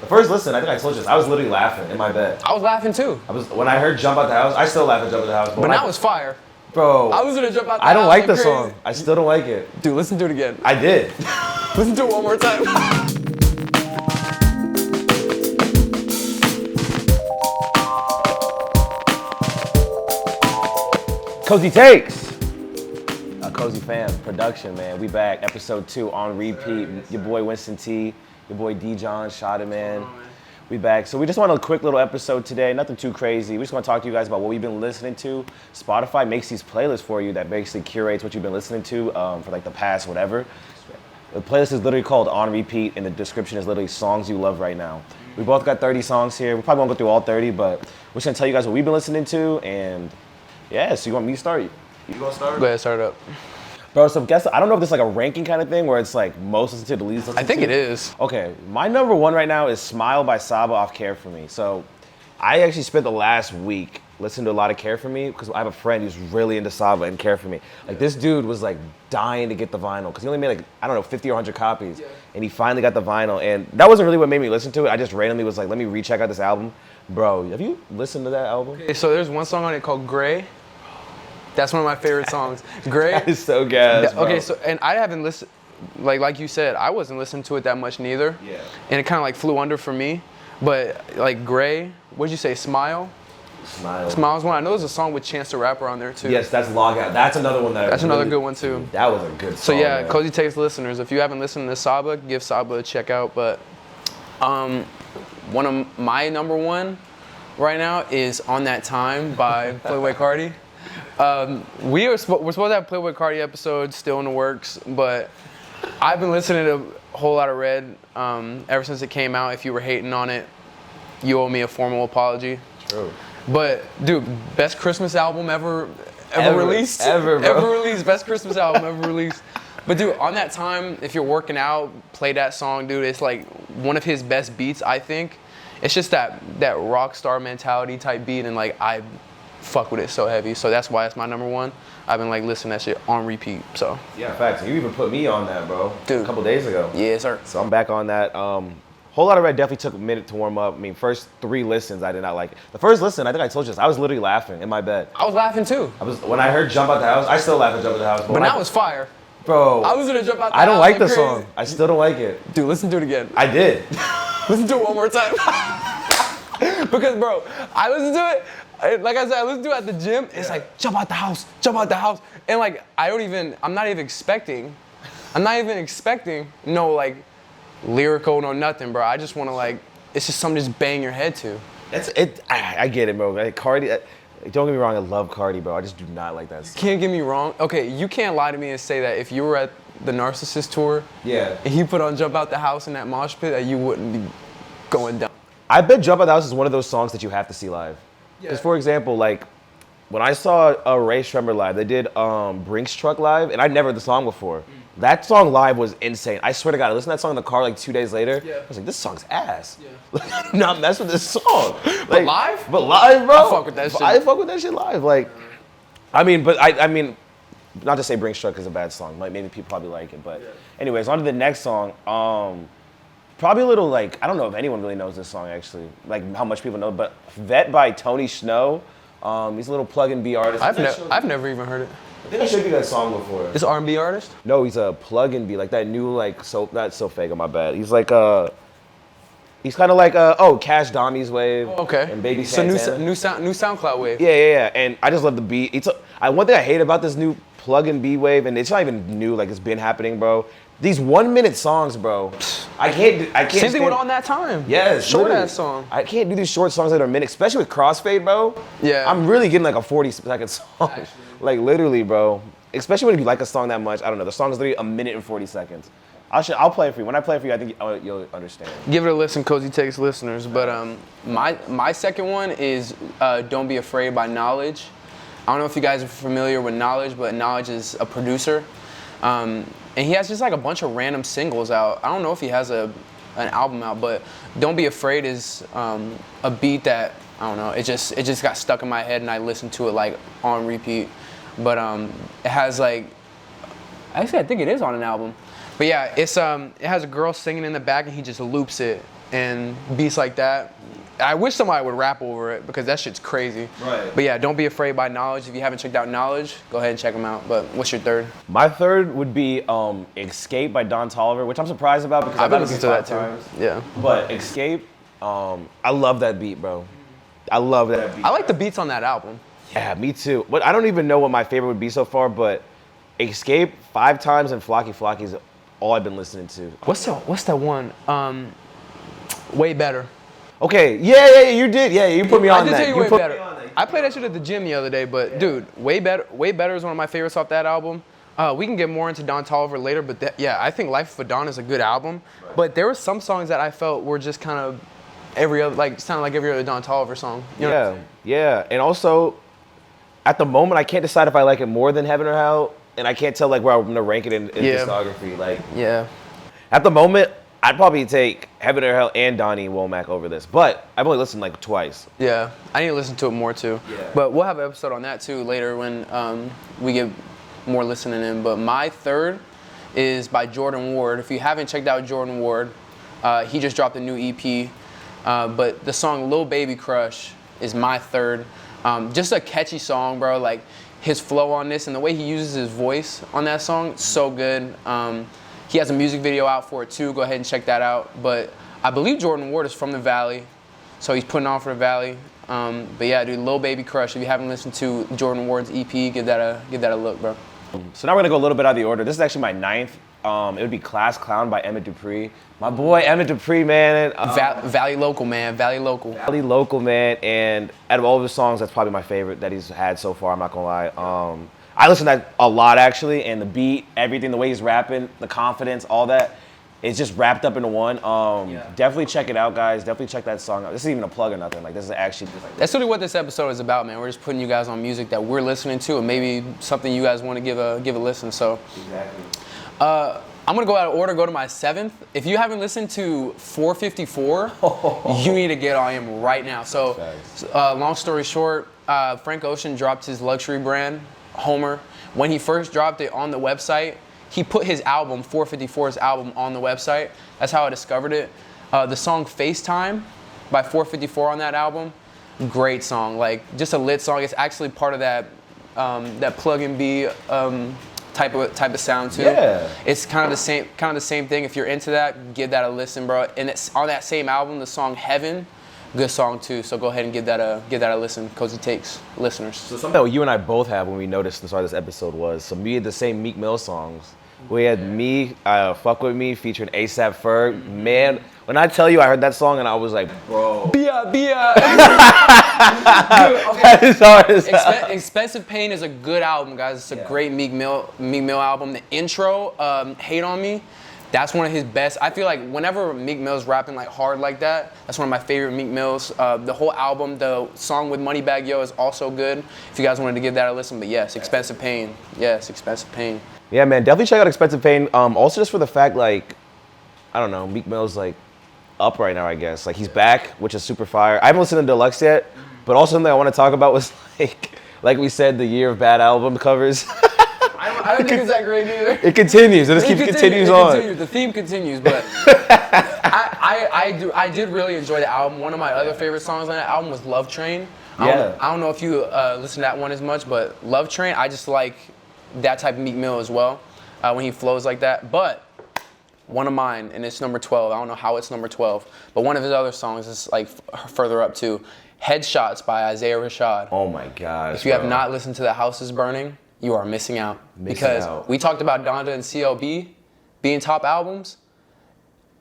The first listen, I think I told you this. I was literally laughing in my bed. I was laughing too. When I heard "Jump Out the House," I still laugh at "Jump Out the House." But that was fire. Bro, I was gonna jump out the house. I don't like the crazy. song. I still don't like it. Dude, listen to it again. I did. Listen to it one more time. Cozy Takes. Cozy Fam production, man. We back, episode 2 on repeat. Your boy Winston T, your boy D John, Shada, man. We back. So we just want a quick little episode today, nothing too crazy. We just want to talk to you guys about what we've been listening to. Spotify makes these playlists for you that basically curates what you've been listening to for like the past whatever. The playlist is literally called On Repeat, and the description is literally songs you love right now. We both got 30 songs here. We probably won't go through all 30, but we're just gonna tell you guys what we've been listening to, and yeah, so you want me to start? You gonna start? Go ahead, start it up. Bro, so guess, I don't know if this is like a ranking kind of thing where it's like most listened to, the least listened to. I think it is. Okay, my number one right now is Smile by Saba off Care For Me. So I actually spent the last week listening to a lot of Care For Me because I have a friend who's really into Saba and Care For Me. Like this dude was like dying to get the vinyl because he only made like, I don't know, 50 or 100 copies. Yeah. And he finally got the vinyl. And that wasn't really what made me listen to it. I just randomly was like, let me recheck out this album. Bro, have you listened to that album? Okay, so there's one song on it called Gray. That's one of my favorite songs. Gray. That is so gas, bro. Okay, so, and I haven't listened, like you said, I wasn't listening to it that much neither. Yeah. And it kind of like flew under for me. But like Gray, what'd you say, Smile? Smile's one. I know there's a song with Chance the Rapper on there too. Yes, that's Log Out. That's another one that That's another good one too. That was a good song. So yeah, man. Cozy Takes listeners, if you haven't listened to Saba, give Saba a check out. But one of my number one right now is On That Time by Playboi Carti. We're supposed to have Playboi Carti episodes still in the works, but I've been listening to a whole lot of Red ever since it came out. If you were hating on it, you owe me a formal apology. True. But dude, best Christmas album ever released. Ever, bro. Ever released. Best Christmas album ever released. But dude, On That Time, if you're working out, play that song, dude. It's like one of his best beats, I think. It's just that rock star mentality type beat, and like I fuck with it so heavy. So that's why it's my number one. I've been like listening to that shit on repeat. So yeah, facts. You even put me on that, bro. Dude. A couple days ago. Yeah, sir. So I'm back on that. Whole Lot of Red definitely took a minute to warm up. I mean, first 3 listens I did not like. The first listen, I think I told you this, I was literally laughing in my bed. I was laughing too. When I heard Jump Out the House, I still laugh at Jump Out the House. But that was fire. Bro. I was gonna jump out the house. I don't like the crazy. song. I still don't like it. Dude, listen to it again. I did. Listen to it one more time. Because bro, I listen to it, like I said, I listen to it at the gym. It's like, jump out the house, jump out the house. And like, I'm not even expecting no like lyrical, no nothing, bro. I just want to like, it's just something to just bang your head to. That's it. I get it, bro. Like, Cardi, don't get me wrong, I love Cardi, bro. I just do not like that song. Can't get me wrong. Okay, you can't lie to me and say that if you were at the Narcissist tour, yeah, and he put on Jump Out the House in that mosh pit, that you wouldn't be going down. I bet Jump Out the House is one of those songs that you have to see live. Because for example, like when I saw Ray Shremmer live, they did Brinks Truck live, and I'd never heard the song before. That song live was insane. I swear to God, I listened to that song in the car like 2 days later. Yeah. I was like, this song's ass. Yeah. Not mess with this song. Like, but live? But live, bro. I fuck with that shit. I fuck with that shit live. Like, I mean, not to say Brinks Truck is a bad song. Like, maybe people probably like it. But anyways, on to the next song. Probably a little like, I don't know if anyone really knows this song actually, like how much people know, but Vet by Tony Snow. He's a little plug-and-B artist. I've never even heard it. I think I showed you that song before. Is R&B artist? No, he's a plug-and-B, like that new like, that's so fake on my bad. He's like, he's kind of like, Cash Dommy's wave. Oh, okay. And Baby so Santana. new SoundCloud wave. Yeah. And I just love the beat. One thing I hate about this new plug-and-B wave, and it's not even new, like it's been happening, bro. These 1-minute songs, bro. I can't. Same thing with On That Time. Yes. Short ass song. I can't do these short songs that are a minute, especially with Crossfade, bro. Yeah. I'm really getting like a 40-second song. Actually. Like literally, bro. Especially when you like a song that much. I don't know. The song is literally 1 minute and 40 seconds. I'll play it for you. When I play it for you, I think you'll understand. Give it a listen, Cozy Takes listeners. But my second one is Don't Be Afraid by Knowledge. I don't know if you guys are familiar with Knowledge, but Knowledge is a producer. And he has just like a bunch of random singles out. I don't know if he has an album out, but Don't Be Afraid is a beat that, I don't know, it just got stuck in my head and I listened to it like on repeat. But it has like, actually I think it is on an album. But yeah, it has a girl singing in the back and he just loops it. and beats like that. I wish somebody would rap over it because that shit's crazy. Right. But yeah, Don't Be Afraid by Knowledge. If you haven't checked out Knowledge, go ahead and check them out. But what's your third? My third would be Escape by Don Toliver, which I'm surprised about because I've been listened listening to that too. Yeah. But Escape, I love that beat, bro. I love that beat. I like the beats on that album. Yeah, me too. But I don't even know what my favorite would be so far, but Escape 5 times and Flocky Flocky is all I've been listening to. What's that one? Way Better. Okay, yeah, you did. Yeah, you put me on that. I did tell you Way Better. I played that shit at the gym the other day, but dude, Way Better is one of my favorites off that album. We can get more into Don Toliver later, but I think Life of a Don is a good album. Right. But there were some songs that I felt were just kind of sounded like every other Don Toliver song. You know yeah. And also, at the moment, I can't decide if I like it more than Heaven or Hell, and I can't tell like where I'm gonna rank it in discography. Like, at the moment, I'd probably take Heaven or Hell and Donnie Womack over this, but I've only listened like twice. Yeah, I need to listen to it more too. Yeah. But we'll have an episode on that too later when we get more listening in. But my third is by Jordan Ward. If you haven't checked out Jordan Ward, he just dropped a new EP. But the song Lil Baby Crush is my third. Just a catchy song, bro. Like his flow on this and the way he uses his voice on that song, so good. He has a music video out for it too. Go ahead and check that out. But I believe Jordan Ward is from the Valley, so he's putting on for the Valley. But yeah, dude, Lil Baby Crush. If you haven't listened to Jordan Ward's EP, give that a look, bro. So now we're gonna go a little bit out of the order. This is actually my ninth. It would be Class Clown by Emmett Dupree. My boy Emmett Dupree, man. Valley local, man. Valley local. Valley local, man. And out of all of his songs, that's probably my favorite that he's had so far. I'm not gonna lie. I listen to that a lot actually, and the beat, everything, the way he's rapping, the confidence, all that, it's just wrapped up into one. Definitely check it out, guys. Definitely check that song out. This isn't even a plug or nothing. Like, this is actually just like. That's really what this episode is about, man. We're just putting you guys on music that we're listening to, and maybe something you guys want to give a listen. So. Exactly. I'm gonna go out of order. Go to my seventh. If you haven't listened to 454, you need to get on him right now. So, long story short, Frank Ocean dropped his luxury brand, Homer. When he first dropped it on the website, he put his album, 454's album, on the website. That's how I discovered it. The song FaceTime by 454 on that album, great song. Like, just a lit song. It's actually part of that plug and B type of sound too. Yeah. It's kind of the same thing. If you're into that, give that a listen, bro. And it's on that same album, the song Heaven, good song too. So go ahead and give that a listen. Cozy Takes listeners. So something that you and I both have when we noticed the start of this episode was we had the same Meek Mill songs. We had Me, Fuck With Me featuring A$AP Ferg. Man, when I tell you I heard that song and I was like, bro. Bia. Dude, okay. That is hard as hell. Expensive Pain is a good album, guys. It's a great Meek Mill album. The intro, Hate On Me, that's one of his best. I feel like whenever Meek Mill's rapping like hard like that, that's one of my favorite Meek Mills. The whole album, the song with Moneybagg Yo is also good. If you guys wanted to give that a listen, but yes, Expensive Pain. Yes, Expensive Pain. Yeah, man, definitely check out Expensive Pain. Also just for the fact, like, I don't know, Meek Mill's like up right now, I guess. Like, he's back, which is super fire. I haven't listened to Deluxe yet, but also something I want to talk about was like we said, the year of bad album covers. I don't think it's that great either. It continues. It just continues on. The theme continues, but I did really enjoy the album. One of my other favorite songs on that album was Love Train. I don't know if you listen to that one as much, but Love Train, I just like that type of Meek Mill as well, when he flows like that. But one of mine, and it's number 12. I don't know how it's number 12, but one of his other songs is like further up too. Headshots by Isaiah Rashad. Oh my gosh. If you have not listened to The House Is Burning, you are missing out. We talked about Donda and CLB being top albums.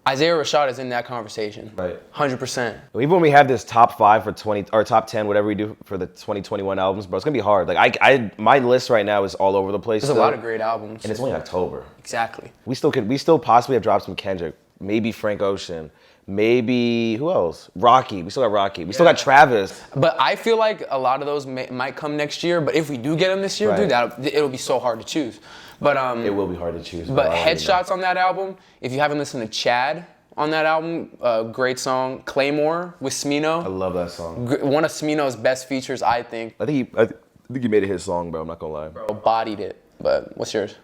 Isaiah Rashad is in that conversation. Right. 100%. Even when we have this top 5 for 20 or top 10, whatever we do for the 2021 albums, bro, it's gonna be hard. Like my list right now is all over the place. There's a lot of great albums. And it's only October. Exactly. We still possibly have dropped some Kendrick, maybe Frank Ocean, maybe who else? Rocky. We still got Rocky. We still got Travis. But I feel like a lot of those might come next year. But if we do get them this year, dude, it'll be so hard to choose. But it will be hard to choose. But Headshots on that album, if you haven't listened to Chad on that album, great song. Claymore with Smino. I love that song. One of Smino's best features, I think. I think he made it his song, bro. I'm not gonna lie. Bro, bodied it. But what's yours?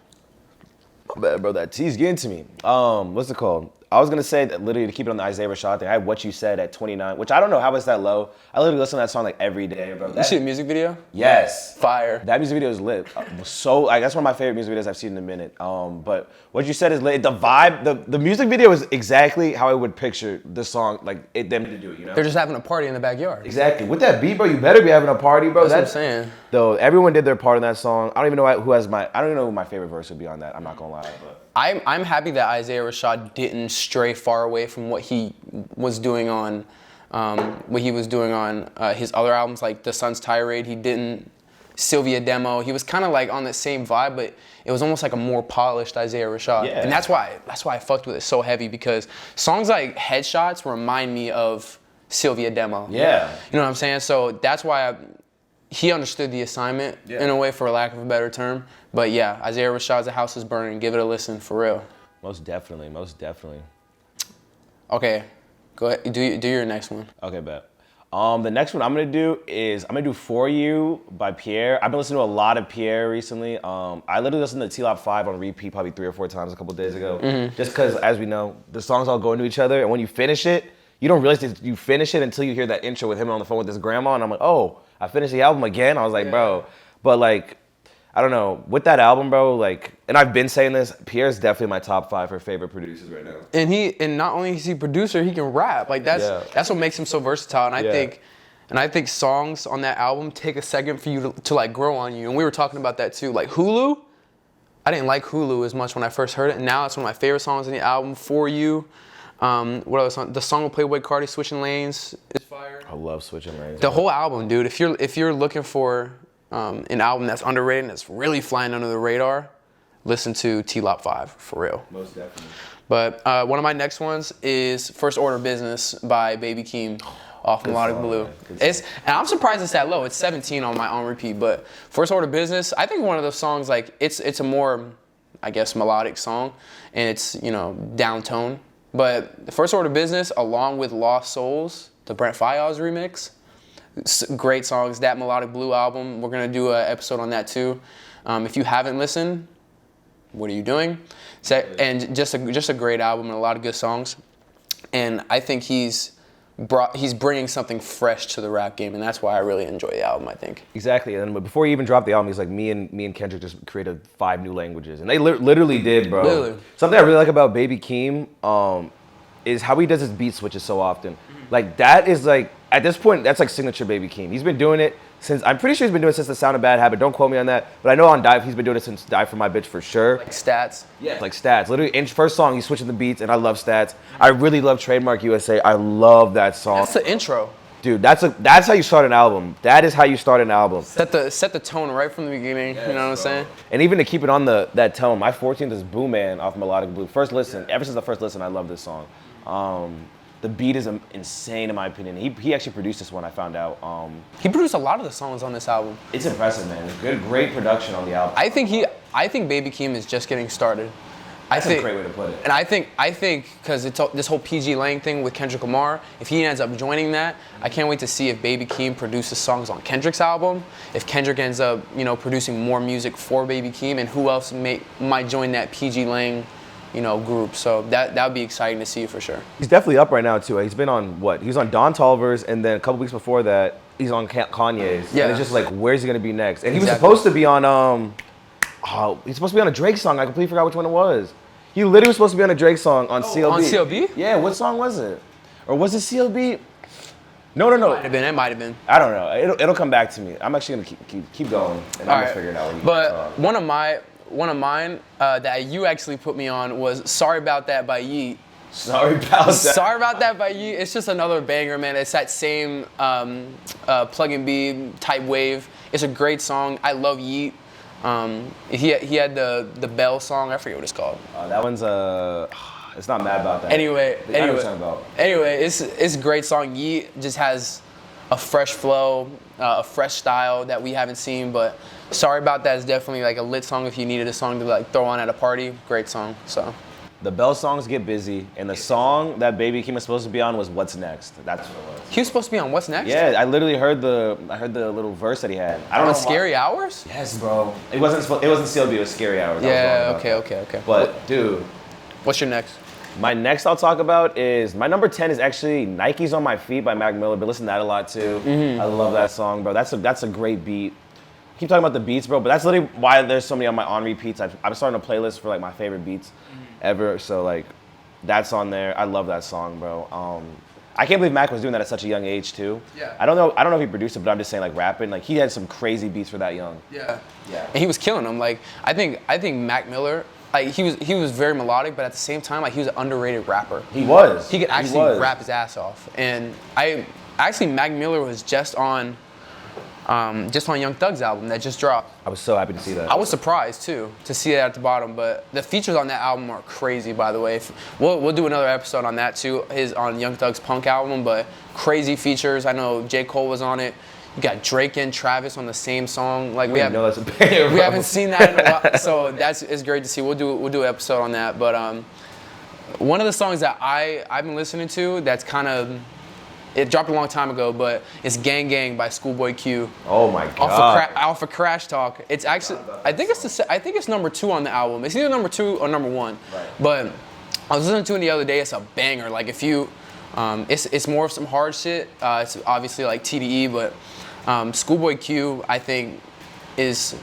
Bad, bro. That T's getting to me. What's it called? I was gonna say that literally to keep it on the Isaiah Rashad thing. I had What You Said at 29, which I don't know how it's that low. I literally listen to that song like every day, bro. You see the music video? Yes. Fire. That music video is lit. So that's one of my favorite music videos I've seen in a minute. But What You Said is lit. The vibe, the music video is exactly how I would picture the song, like them to do it. You know? They're just having a party in the backyard. Exactly. With that beat, bro, you better be having a party, bro. That's what I'm saying. Though everyone did their part in that song. I don't even know who has I don't even know who my favorite verse would be on that. I'm not gonna lie, but. I'm happy that Isaiah Rashad didn't stray far away from what he was doing on his other albums, like The Sun's Tirade. He didn't. Sylvia Demo. He was kind of like on the same vibe, but it was almost like a more polished Isaiah Rashad. Yeah. And that's why I fucked with it so heavy, because songs like Headshots remind me of Sylvia Demo. Yeah. You know what I'm saying? So that's why he understood the assignment in a way, for lack of a better term. But yeah, Isaiah Rashad's The House is Burning. Give it a listen, for real. Most definitely. Okay, go ahead. Do your next one. Okay, bet. The next one I'm gonna do For You by Pierre. I've been listening to a lot of Pierre recently. I literally listened to T-Lop 5 on repeat probably 3 or 4 times a couple days ago. Just because, as we know, the songs all go into each other, and when you finish it, you don't realize that you finish it until you hear that intro with him on the phone with his grandma, and I'm like, oh, I finished the album again? I was like, bro. But like, I don't know, with that album, bro, like, and I've been saying this, Pierre's definitely my top 5 for favorite producers right now. And not only is he a producer, he can rap. Like that's what makes him so versatile. And I think songs on that album take a second for you to like grow on you. And we were talking about that too. Like Hulu, I didn't like Hulu as much when I first heard it. And now it's one of my favorite songs in the album. For You. What other song? The song with Playboy Cardi, Switching Lanes, is fire. I love Switching Lanes. The whole album, dude. If you're looking for an album that's underrated and that's really flying under the radar, listen to T-Lop 5, for real. Most definitely. But one of my next ones is First Order Business by Baby Keem off Melodic Blue. And I'm surprised it's that low. It's 17 on my on repeat. But First Order Business, I think one of those songs, like it's a more, I guess, melodic song, and it's, you know, downtone. But First Order Business, along with Lost Souls, the Brent Faiyaz remix, great songs. That Melodic Blue album, we're gonna do an episode on that too. If you haven't listened, what are you doing? And just a great album and a lot of good songs. And I think he's bringing something fresh to the rap game, and that's why I really enjoy the album, I think. Exactly, and before he even dropped the album, he's like, me and Kendrick just created 5 new languages, and they literally did, bro. Literally. Something I really like about Baby Keem is how he does his beat switches so often. Like that is like, at this point, that's like signature Baby Keem. He's been doing it since, I'm pretty sure he's been doing it since The Sound of Bad Habit. Don't quote me on that, but I know on Dive, he's been doing it since Die For My Bitch for sure. Like Stats. Yeah. Like Stats. Literally, first song, he's switching the beats, and I love Stats. I really love Trademark USA. I love that song. That's the intro. Dude, that's how you start an album. That is how you start an album. Set the tone right from the beginning, you know what I'm saying? And even to keep it on that tone, my 14th is Boo Man off Melodic Blue. First listen, ever since the first listen, I love this song. The beat is insane in my opinion. He actually produced this one, I found out. He produced a lot of the songs on this album. It's impressive, man. Great production on the album. I think Baby Keem is just getting started. That's a great way to put it. And I think because this whole PG Lang thing with Kendrick Lamar, if he ends up joining that, I can't wait to see if Baby Keem produces songs on Kendrick's album, if Kendrick ends up, you know, producing more music for Baby Keem, and who else might join that PG Lang, you know, group. So that would be exciting to see for sure. He's definitely up right now too. He's been on what? He's on Don Tolliver's, and then a couple weeks before that, he's on Kanye's. Yeah. And it's just like, where's he gonna be next? And he was supposed to be on he's supposed to be on a Drake song. I completely forgot which one it was. He literally was supposed to be on a Drake song on CLB. On CLB? Yeah, what song was it? Or was it CLB? No. It might have been. I don't know. It'll come back to me. I'm actually gonna keep going, and I'm gonna figure it out. But one of mine that you actually put me on was Sorry About That by Yeet. Sorry About That by Yeet. It's just another banger, man. It's that same Plug and B type wave. It's a great song. I love Yeet. He had the Bell song. I forget what it's called. That one's it's not Mad About That. Anyway, I know what you're talking about. Anyway, it's a great song. Yeet just has a fresh flow, a fresh style that we haven't seen. But Sorry About That is definitely like a lit song if you needed a song to like throw on at a party. Great song. So. The Bell songs get busy, and the song that Baby Keem was supposed to be on was What's Next. That's what it was. He was supposed to be on What's Next? Yeah, I literally heard the little verse that he had. I don't know. Scary Hours? Yes, bro. It wasn't CLB. It was Scary Hours. Yeah. Okay. But dude, what's your next? My next I'll talk about is, my number 10 is actually Nike's on My Feet by Mac Miller. Been listening to that a lot too. I love that song, bro. That's a great beat. Keep talking about the beats, bro, but that's literally why there's so many on my on repeats. I'm starting a playlist for like my favorite beats ever. So like, that's on there. I love that song, bro. I can't believe Mac was doing that at such a young age too. Yeah. I don't know if he produced it, but I'm just saying like rapping. Like he had some crazy beats for that young. Yeah. Yeah. And he was killing them. Like I think Mac Miller, like he was very melodic, but at the same time, like he was an underrated rapper. He was. He could actually rap his ass off. And Mac Miller was just on Young Thug's album that just dropped. I was so happy to see that. I was surprised too to see it at the bottom, but the features on that album are crazy. By the way, we'll do another episode on that too. On Young Thug's Punk album, but crazy features. I know J. Cole was on it. You got Drake and Travis on the same song. Like we haven't seen that in a while, so it's great to see. We'll do an episode on that. But one of the songs that I've been listening to that's kind of, it dropped a long time ago, but it's Gang Gang by Schoolboy Q. Oh my god. Off of Crash Talk. It's actually, I think it's number 2 on the album. It's either number 2 or number 1. Right. But I was listening to it the other day. It's a banger. Like if you, it's more of some hard shit. It's obviously like TDE, but Schoolboy Q, I think, is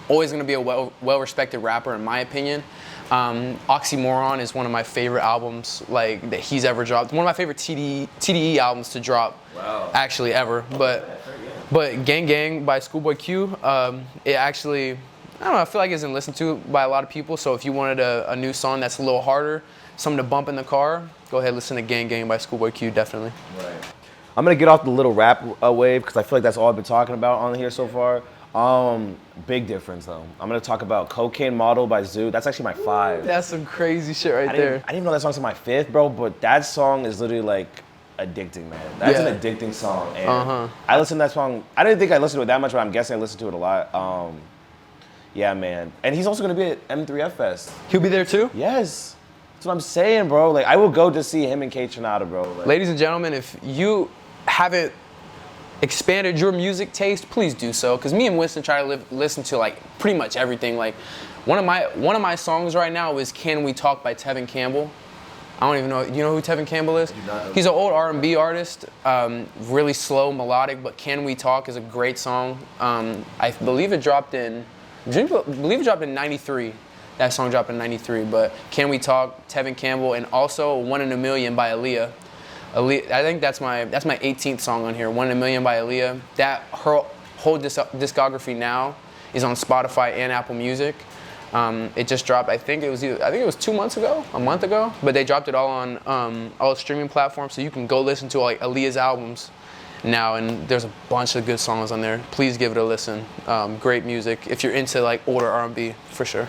always going to be a well-respected rapper in my opinion. Oxymoron is one of my favorite albums like that he's ever dropped. One of my favorite TDE albums to drop, actually ever. But Gang Gang by Schoolboy Q, it actually, I don't know, I feel like it isn't listened to by a lot of people. So if you wanted a new song that's a little harder, something to bump in the car, go ahead and listen to Gang Gang by Schoolboy Q, definitely. Right. I'm gonna get off the little rap wave because I feel like that's all I've been talking about on here so far. Big difference though. I'm gonna talk about Cocaine Model by Zoo. That's actually my 5. That's some crazy shit there. I didn't even know that song's in my 5th, bro. But that song is literally like addicting, man. That's an addicting song. And I listened to that song. I didn't think I listened to it that much, but I'm guessing I listened to it a lot. Yeah, man. And he's also gonna be at M3F Fest. He'll be there too? Yes. That's what I'm saying, bro. Like I will go to see him and Kate Trinata, bro. Like, ladies and gentlemen, if you haven't expanded your music taste, please do so. Cause me and Winston try to listen to like pretty much everything. Like one of my songs right now is "Can We Talk" by Tevin Campbell. I don't even know. You know who Tevin Campbell is? He's an old R&B artist, really slow, melodic. But "Can We Talk" is a great song. I believe it dropped in '93. That song dropped in '93. But "Can We Talk," Tevin Campbell, and also "One in a Million" by Aaliyah. I think that's my 18th song on here. "One in a Million" by Aaliyah. That her whole discography now is on Spotify and Apple Music. It just dropped. I think it was 2 months ago, a month ago. But they dropped it all on all streaming platforms, so you can go listen to like Aaliyah's albums now. And there's a bunch of good songs on there. Please give it a listen. Great music if you're into like older R&B for sure.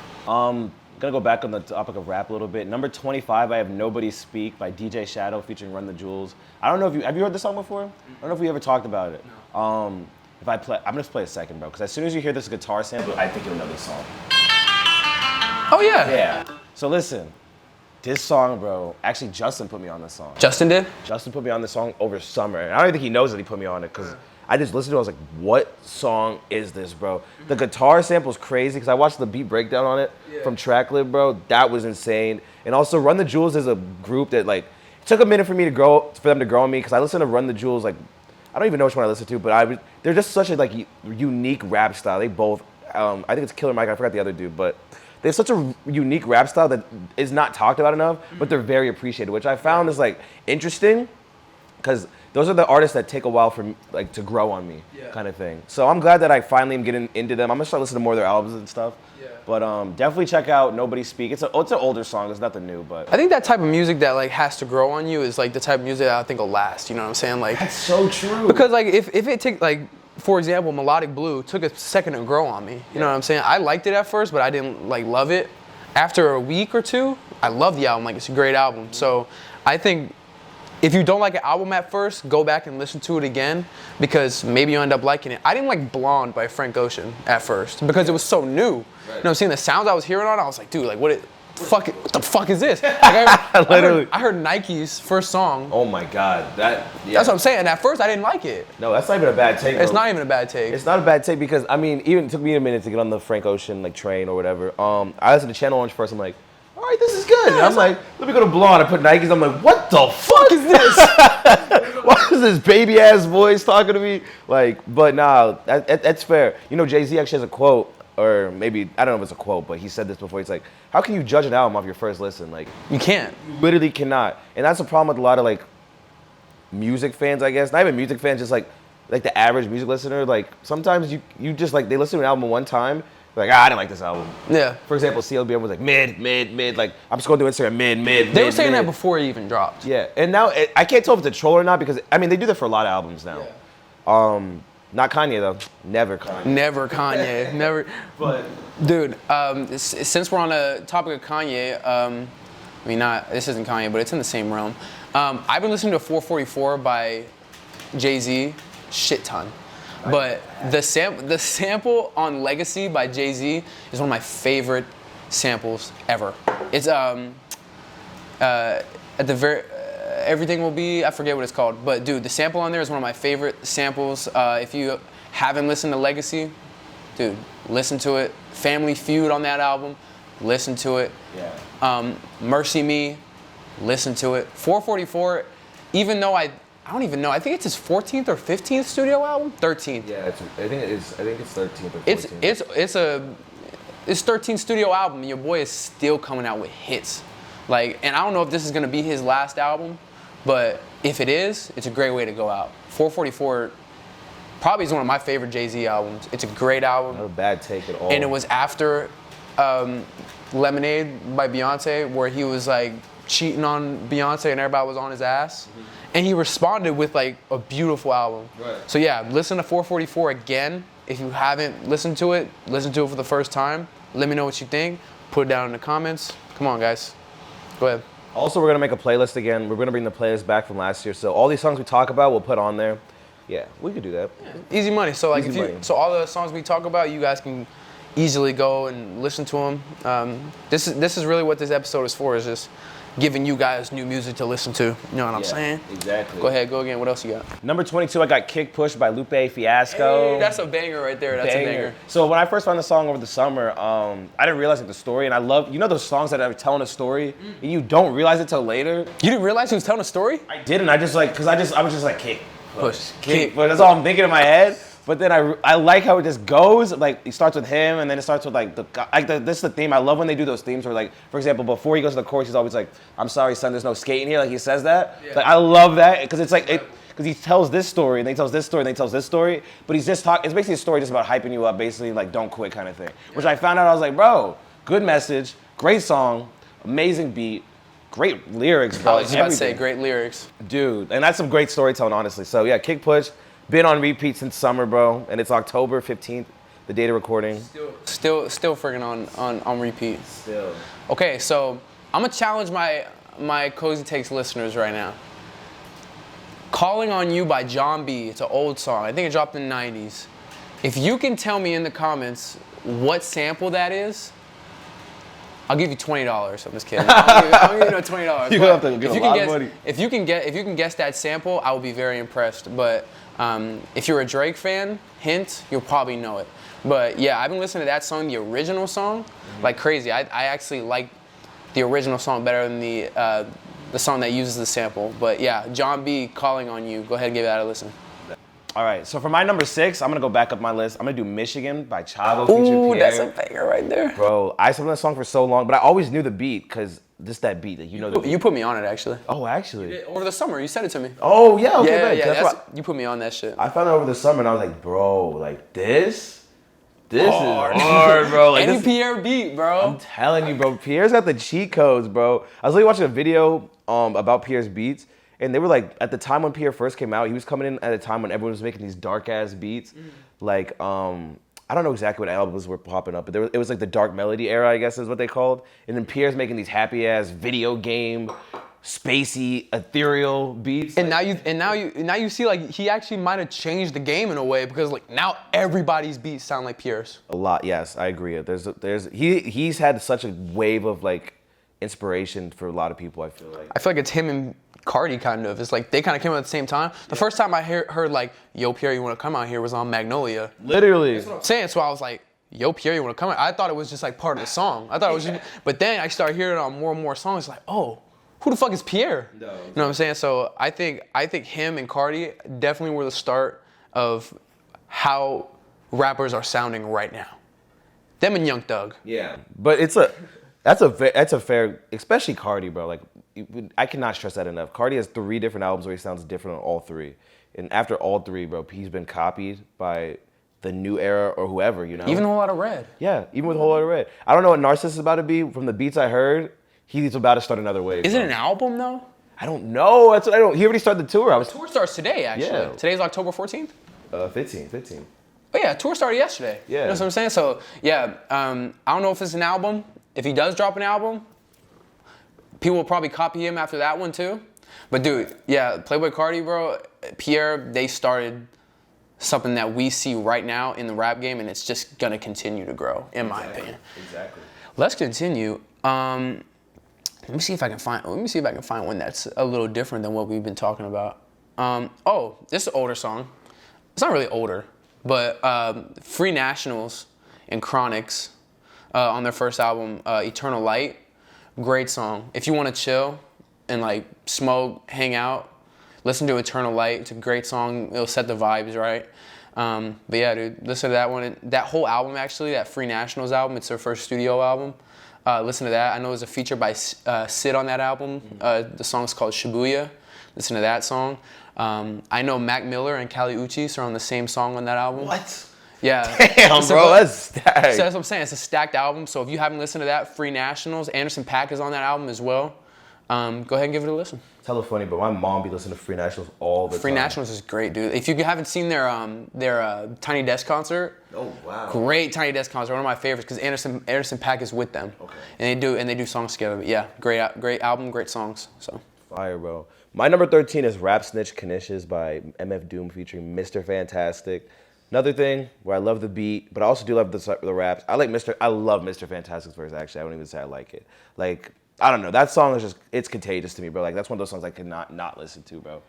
Gonna go back on the topic of rap a little bit. Number 25, I have "Nobody Speak" by DJ Shadow featuring Run the Jewels. I don't know if have you heard this song before? I don't know if we ever talked about it. No. I'm gonna just play a second, bro, because as soon as you hear this guitar sample, I think you'll know this song. Oh yeah. Yeah. So listen, this song, bro. Actually, Justin put me on this song. Justin did? Justin put me on this song over summer, and I don't even think he knows that he put me on it because I just listened to it. I was like, what song is this, bro? The guitar sample's crazy because I watched the beat breakdown on it from Tracklib, bro. That was insane. And also, Run the Jewels is a group that, like, it took a minute for them to grow on me because I listened to Run the Jewels, like, I don't even know which one I listened to, but they're just such a, like, unique rap style. They both, I think it's Killer Mike, I forgot the other dude, but they have such a unique rap style that is not talked about enough, but they're very appreciated, which I found is, like, interesting because those are the artists that take a while for like to grow on me, kind of thing. So I'm glad that I finally am getting into them. I'm gonna start listening to more of their albums and stuff. Yeah. But definitely check out "Nobody Speak." It's an older song. It's nothing new, but I think that type of music that like has to grow on you is like the type of music that I think will last. You know what I'm saying? Like that's so true. Because like if it takes like, for example, Melodic Blue took a second to grow on me. You know what I'm saying? I liked it at first, but I didn't like love it. After a week or two, I love the album. Like it's a great album. So I think if you don't like an album at first, go back and listen to it again because maybe you'll end up liking it. I didn't like Blonde by Frank Ocean at first because it was so new. Right. You know what I'm saying? The sounds I was hearing on it, I was like, dude, like what the fuck is this? Like, I heard Nike's first song. Oh my God. That's what I'm saying. At first, I didn't like it. No, that's not even a bad take. It's not even a bad take. It's not a bad take because, I mean, even it took me a minute to get on the Frank Ocean like train or whatever. I listened to Channel Orange first. I'm like, all right, this is good. And I'm like, let me go to Blonde. I put Nikes. I'm like, what the fuck is this? Why is this baby ass voice talking to me? Like, but nah, that's fair. You know, Jay-Z actually has a quote, or maybe, I don't know if it's a quote, but he said this before. He's like, how can you judge an album off your first listen? Like, You can't. you literally cannot. And that's a problem with a lot of like music fans, I guess. Not even music fans, just like the average music listener. Like, sometimes you just like, they listen to an album one time, like, I didn't like this album. Yeah. For example, CLB was like mid. Like, I'm just going through Instagram, mid. They were saying that before it even dropped. Yeah, and now I can't tell if it's a troll or not because I mean they do that for a lot of albums now. Yeah. Not Kanye though. Never Kanye. Never Kanye. Never. But Dude, since we're on the topic of Kanye, I mean, this isn't Kanye, but it's in the same realm. I've been listening to 444 by Jay-Z, shit ton. But the sample on Legacy by Jay-Z is one of my favorite samples ever. It's at the very everything will be, I forget what it's called, but dude, the sample on there is one of my favorite samples. If you haven't listened to Legacy, dude, listen to it. Family Feud on that album, listen to it. yeah. Mercy Me, listen to it. 444, even though I don't even know. I think it's his 14th or 15th studio album. 13th. Yeah, I think it's 13th or 14th. It's 13th studio album, and your boy is still coming out with hits. Like, and I don't know if this is gonna be his last album, but if it is, it's a great way to go out. 444 probably is one of my favorite Jay-Z albums. It's a great album. Not a bad take at all. And it was after Lemonade by Beyonce, where he was like cheating on Beyonce and everybody was on his ass. Mm-hmm. And he responded with like a beautiful album. Right. So yeah, listen to 444 again. If you haven't listened to it, listen to it for the first time. Let me know what you think. Put it down in the comments. Come on, guys. Go ahead. Also, we're gonna make a playlist again. We're gonna bring the playlist back from last year. So all these songs we talk about, we'll put on there. Yeah, we could do that. Easy money. So like, Easy money. So all the songs we talk about, you guys can easily go and listen to them. This is really what this episode is for. Is just giving you guys new music to listen to. You know what I'm saying? Exactly. Go ahead. Go again. What else you got? Number 22, I got Kick Push by Lupe Fiasco. Hey, that's a banger right there. That's a banger. So when I first found the song over the summer, I didn't realize like the story, and I love, you know those songs that are telling a story, and you don't realize it till later? You didn't realize he was telling a story? I didn't, I was just like, kick, Push, kick. But that's all I'm thinking in my head. But then I like how it just goes. Like, it starts with him, and then it starts with this is the theme. I love when they do those themes where, like, for example, before he goes to the chorus, he's always like, "I'm sorry, son, there's no skating here." Like, he says that. Yeah. Like, I love that because it's like because he tells this story, and then he tells this story, and then he tells this story. But he's just it's basically a story just about hyping you up, basically like don't quit kind of thing. Yeah. Which I found out, I was like, bro, good message, great song, amazing beat. Great lyrics, bro. I was just about to say, great lyrics. Dude, and that's some great storytelling, honestly. So yeah, Kick Push, been on repeat since summer, bro. And it's October 15th, the date of recording. Still friggin' on repeat. Still. Okay, so I'm gonna challenge my Cozy Takes listeners right now. Calling on You by John B. It's an old song. I think it dropped in the 90s. If you can tell me in the comments what sample that is, I'll give you $20. I'm just kidding. I'll give you no $20. You're gonna have to get a lot of money. If you can guess that sample, I will be very impressed. But if you're a Drake fan, hint, you'll probably know it. But yeah, I've been listening to that song, the original song, like crazy. I actually like the original song better than the song that uses the sample. But yeah, John B. Calling on You. Go ahead and give that a listen. All right, so for my number 6, I'm gonna go back up my list. I'm gonna do Michigan by Chavo featuring Pierre. That's a banger right there. Bro, I listened to that song for so long, but I always knew the beat, because just that beat, you know the beat. You put me on it, actually. Oh, actually? Over the summer, you said it to me. Oh, yeah, okay, yeah, you put me on that shit. I found it over the summer, and I was like, bro, like this is hard, bro. Like, any Pierre beat, bro. I'm telling you, bro, Pierre's got the cheat codes, bro. I was really watching a video about Pierre's beats, and they were like, at the time when Pierre first came out, he was coming in at a time when everyone was making these dark ass beats. Like, I don't know exactly what albums were popping up, but it was like the dark melody era, I guess is what they called. And then Pierre's making these happy ass video game, spacey, ethereal beats. And now you see like he actually might have changed the game in a way, because like now everybody's beats sound like Pierre's. A lot, yes, I agree. He's had such a wave of like inspiration for a lot of people, I feel like. I feel like it's him and Cardi kind of. It's like they kind of came out at the same time. The first time I heard like, "Yo, Pierre, you want to come out here?" was on Magnolia. Literally. That's what I'm saying. So I was like, yo, Pierre, you want to come? I thought it was just like part of the song. I thought it was just, but then I started hearing it on more and more songs. Like, oh, who the fuck is Pierre? No. You know what I'm saying? So I think him and Cardi definitely were the start of how rappers are sounding right now. Them and Young Thug. Yeah, but that's a fair, especially Cardi, bro. Like, I cannot stress that enough. Cardi has 3 different albums where he sounds different on all 3, and after all 3, bro, he's been copied by the new era or whoever, you know. Even a whole lot of Red. Yeah, even with a whole lot of Red. I don't know what Narcissus is about to be. From the beats I heard, he's about to start another wave. Is it an album though? I don't know. That's what I don't. He already started the tour. Tour starts today, actually. Yeah. Today's October 14th. 15. Oh yeah, tour started yesterday. Yeah. You know what I'm saying? So yeah, I don't know if it's an album. If he does drop an album, people will probably copy him after that one too. But dude, yeah, Playboi Carti, bro, Pierre, they started something that we see right now in the rap game, and it's just gonna continue to grow, in my opinion. Exactly. Let's continue. Let me see if I can find one that's a little different than what we've been talking about. Oh, this is an older song. It's not really older, but Free Nationals and Chronics on their first album, Eternal Light. Great song. If you want to chill and like smoke, hang out, listen to Eternal Light. It's a great song. It'll set the vibes right. But yeah, dude, listen to that one. That whole album, actually, that Free Nationals album, it's their first studio album. Listen to that. I know there's a feature by Sid on that album. The song's called Shibuya. Listen to that song. I know Mac Miller and Kali Uchis are on the same song on that album. What? Yeah. Damn, bro, that's stacked. So that's what I'm saying. It's a stacked album. So if you haven't listened to that, Free Nationals, Anderson .Paak is on that album as well. Go ahead and give it a listen. It's hella funny, but my mom be listening to Free Nationals all the time. Free Nationals is great, dude. If you haven't seen their Tiny Desk concert, oh wow, great Tiny Desk concert, one of my favorites because Anderson .Paak is with them. Okay. And they do songs together. But yeah, great album, great songs. So fire, bro. My number 13 is Rap Snitch Knishes by MF Doom featuring Mr. Fantastic. Another thing where I love the beat, but I also do love the raps. I love Mr. Fantastic's verse, actually. I wouldn't even say I like it. Like, I don't know. That song is just, it's contagious to me, bro. Like, that's one of those songs I cannot not listen to, bro.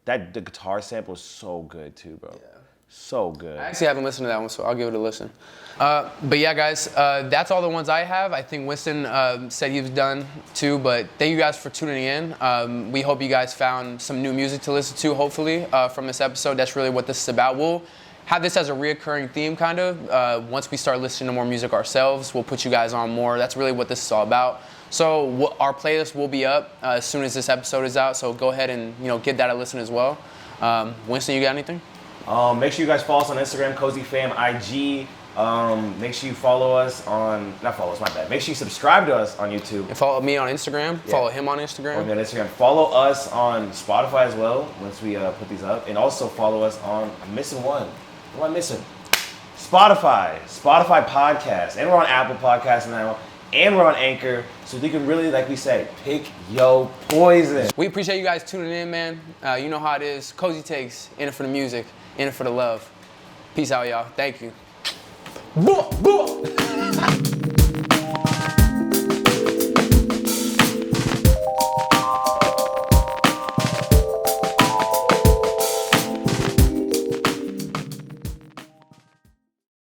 The guitar sample is so good, too, bro. Yeah. So good. I actually haven't listened to that one, so I'll give it a listen. But yeah, guys, that's all the ones I have. I think Winston said he was done too, but thank you guys for tuning in. We hope you guys found some new music to listen to, hopefully, from this episode. That's really what this is about. We'll have this as a reoccurring theme, kind of. Once we start listening to more music ourselves, we'll put you guys on more. That's really what this is all about. So our playlist will be up as soon as this episode is out, so go ahead and give that a listen as well. Winston, you got anything? Make sure you guys follow us on Instagram, CozyFam IG. Make sure you follow us on, not follow us, my bad. Make sure you subscribe to us on YouTube. And follow me on Instagram. Yeah. Follow him on Instagram. Follow me on Instagram. Follow us on Spotify as well once we put these up. And also follow us on, I'm missing one. What am I missing? Spotify Podcast. And we're on Apple Podcasts now. And we're on Anchor. So you can really, like we say, pick your poison. We appreciate you guys tuning in, man. You know how it is. Cozy Takes, in it for the music, in it for the love. Peace out, y'all. Thank you.